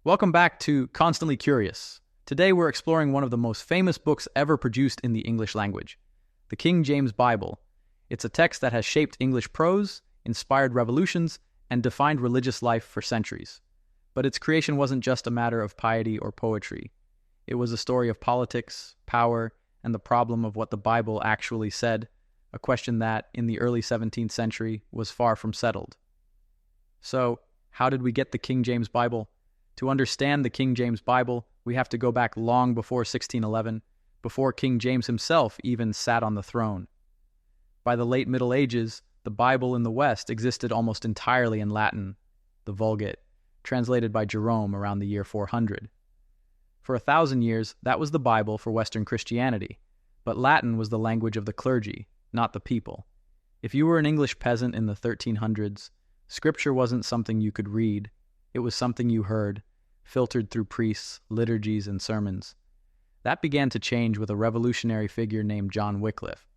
Welcome back to Constantly Curious. Today we're exploring one of the most famous books ever produced in the English language, the King James Bible. It's a text that has shaped English prose, inspired revolutions, and defined religious life for centuries. But its creation wasn't just a matter of piety or poetry. It was a story of politics, power, and the problem of what the Bible actually said, a question that, in the early 17th century, was far from settled. So, how did we get the King James Bible? To understand the King James Bible, we have to go back long before 1611, before King James himself even sat on the throne. By the late Middle Ages, the Bible in the West existed almost entirely in Latin, the Vulgate, translated by Jerome around the year 400. For 1,000 years, that was the Bible for Western Christianity, but Latin was the language of the clergy, not the people. If you were an English peasant in the 1300s, Scripture wasn't something you could read, it was something you heard, filtered through priests, liturgies, and sermons. That began to change with a revolutionary figure named John Wycliffe.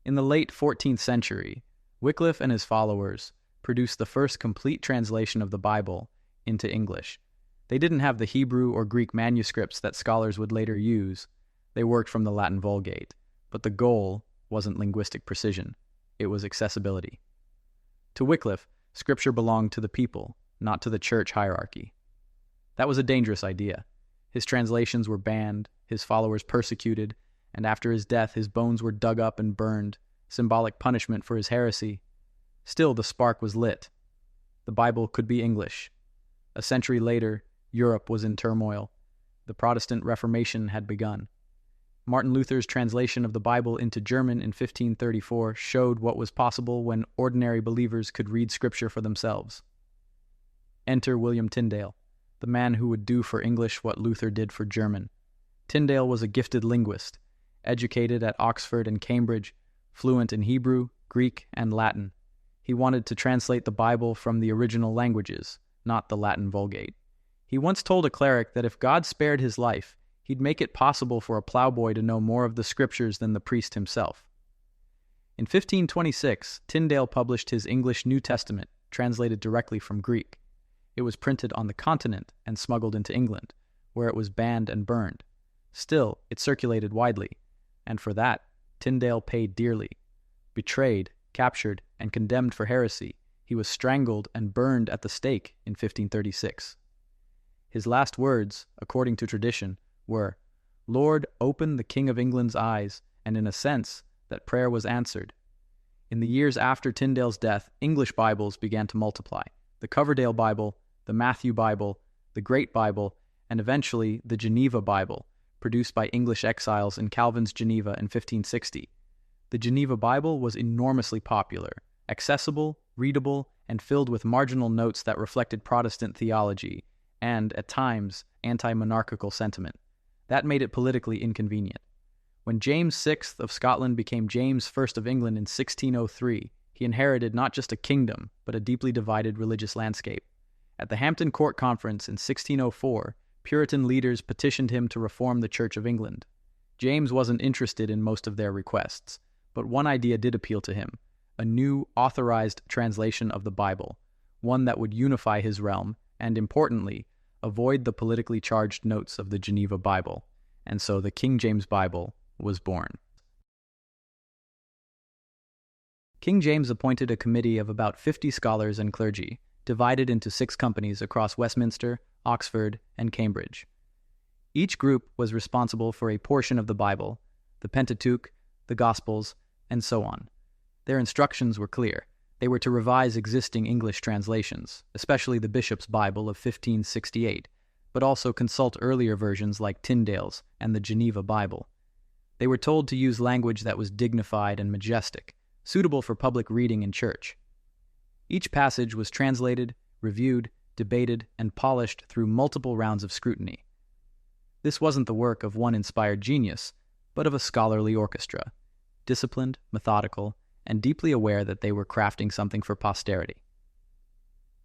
In the late 14th century, Wycliffe and his followers produced the first complete translation of the Bible into English. They didn't have the Hebrew or Greek manuscripts that scholars would later use. They worked from the Latin Vulgate, but the goal wasn't linguistic precision. It was accessibility. To Wycliffe, Scripture belonged to the people, not to the church hierarchy. That was a dangerous idea. His translations were banned, his followers persecuted, and after his death his bones were dug up and burned, symbolic punishment for his heresy. Still, the spark was lit. The Bible could be English. A century later, Europe was in turmoil. The Protestant Reformation had begun. Martin Luther's translation of the Bible into German in 1534 showed what was possible when ordinary believers could read Scripture for themselves. Enter William Tyndale, the man who would do for English what Luther did for German. Tyndale was a gifted linguist, educated at Oxford and Cambridge, fluent in Hebrew, Greek, and Latin. He wanted to translate the Bible from the original languages, not the Latin Vulgate. He once told a cleric that if God spared his life, he'd make it possible for a plowboy to know more of the Scriptures than the priest himself. In 1526, Tyndale published his English New Testament, translated directly from Greek. It was printed on the continent and smuggled into England, where it was banned and burned. Still, it circulated widely, and for that, Tyndale paid dearly. Betrayed, captured, and condemned for heresy, he was strangled and burned at the stake in 1536. His last words, according to tradition, were, "Lord, open the King of England's eyes," and in a sense, that prayer was answered. In the years after Tyndale's death, English Bibles began to multiply. The Coverdale Bible, the Matthew Bible, the Great Bible, and eventually the Geneva Bible, produced by English exiles in Calvin's Geneva in 1560. The Geneva Bible was enormously popular, accessible, readable, and filled with marginal notes that reflected Protestant theology and, at times, anti-monarchical sentiment. That made it politically inconvenient. When James VI of Scotland became James I of England in 1603, he inherited not just a kingdom, but a deeply divided religious landscape. At the Hampton Court Conference in 1604, Puritan leaders petitioned him to reform the Church of England. James wasn't interested in most of their requests, but one idea did appeal to him: a new, authorized translation of the Bible, one that would unify his realm and, importantly, avoid the politically charged notes of the Geneva Bible, and so the King James Bible was born. King James appointed a committee of about 50 scholars and clergy, divided into 6 companies across Westminster, Oxford, and Cambridge. Each group was responsible for a portion of the Bible, the Pentateuch, the Gospels, and so on. Their instructions were clear. They were to revise existing English translations, especially the Bishop's Bible of 1568, but also consult earlier versions like Tyndale's and the Geneva Bible. They were told to use language that was dignified and majestic, suitable for public reading in church. Each passage was translated, reviewed, debated, and polished through multiple rounds of scrutiny. This wasn't the work of one inspired genius, but of a scholarly orchestra, disciplined, methodical, and deeply aware that they were crafting something for posterity.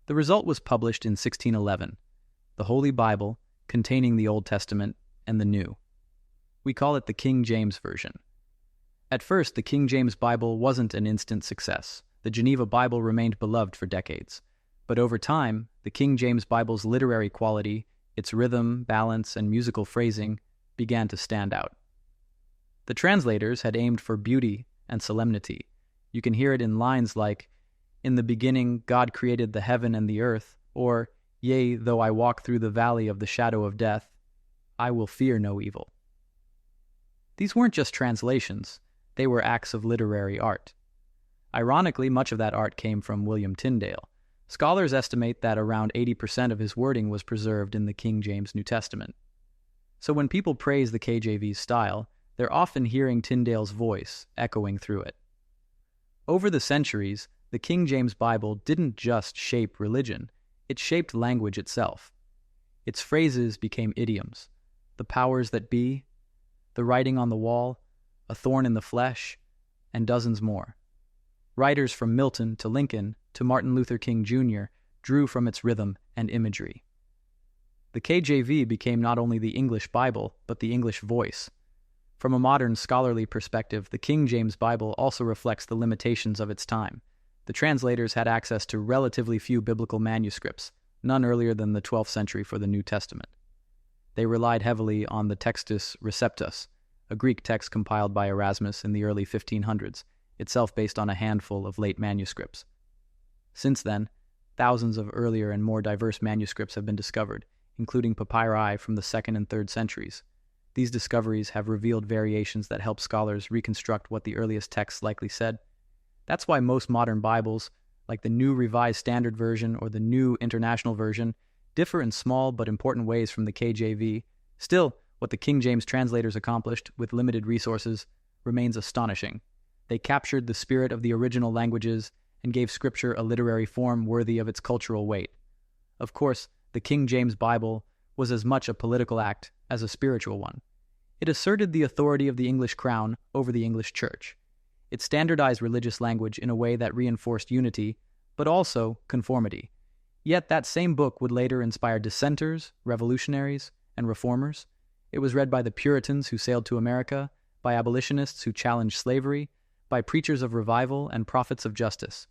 The result was published in 1611, the Holy Bible, containing the Old Testament and the New. We call it the King James Version. At first, the King James Bible wasn't an instant success. The Geneva Bible remained beloved for decades. But over time, the King James Bible's literary quality, its rhythm, balance, and musical phrasing, began to stand out. The translators had aimed for beauty and solemnity. You can hear it in lines like, "In the beginning, God created the heaven and the earth," or, "Yea, though I walk through the valley of the shadow of death, I will fear no evil." These weren't just translations, they were acts of literary art. Ironically, much of that art came from William Tyndale. Scholars estimate that around 80% of his wording was preserved in the King James New Testament. So when people praise the KJV's style, they're often hearing Tyndale's voice echoing through it. Over the centuries, the King James Bible didn't just shape religion, it shaped language itself. Its phrases became idioms, the powers that be, the writing on the wall, a thorn in the flesh, and dozens more. Writers from Milton to Lincoln to Martin Luther King Jr. drew from its rhythm and imagery. The KJV became not only the English Bible, but the English voice. From a modern scholarly perspective, the King James Bible also reflects the limitations of its time. The translators had access to relatively few biblical manuscripts, none earlier than the 12th century for the New Testament. They relied heavily on the Textus Receptus, a Greek text compiled by Erasmus in the early 1500s, itself based on a handful of late manuscripts. Since then, thousands of earlier and more diverse manuscripts have been discovered, including papyri from the 2nd and 3rd centuries. These discoveries have revealed variations that help scholars reconstruct what the earliest texts likely said. That's why most modern Bibles, like the New Revised Standard Version or the New International Version, differ in small but important ways from the KJV. Still, what the King James translators accomplished with limited resources remains astonishing. They captured the spirit of the original languages and gave Scripture a literary form worthy of its cultural weight. Of course, the King James Bible was as much a political act as a spiritual one. It asserted the authority of the English crown over the English church. It standardized religious language in a way that reinforced unity, but also conformity. Yet that same book would later inspire dissenters, revolutionaries, and reformers. It was read by the Puritans who sailed to America, by abolitionists who challenged slavery, by preachers of revival and prophets of justice.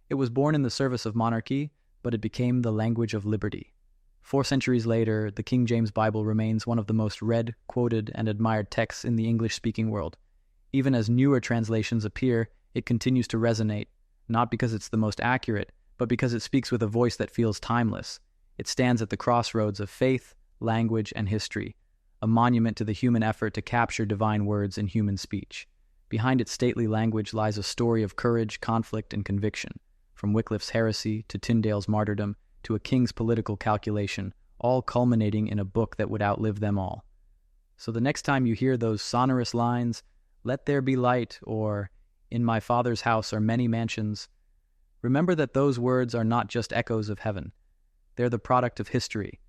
It was born in the service of monarchy, but it became the language of liberty. 4 centuries later, the King James Bible remains one of the most read, quoted, and admired texts in the English-speaking world. Even as newer translations appear, it continues to resonate, not because it's the most accurate, but because it speaks with a voice that feels timeless. It stands at the crossroads of faith, language, and history, a monument to the human effort to capture divine words in human speech. Behind its stately language lies a story of courage, conflict, and conviction. From Wycliffe's heresy to Tyndale's martyrdom to a king's political calculation, all culminating in a book that would outlive them all. So the next time you hear those sonorous lines, "Let there be light," or "In my Father's house are many mansions," remember that those words are not just echoes of heaven. They're the product of history,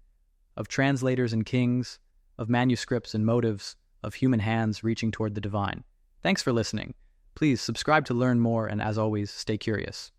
of translators and kings, of manuscripts and motives, of human hands reaching toward the divine. Thanks for listening. Please subscribe to learn more, and as always, stay curious.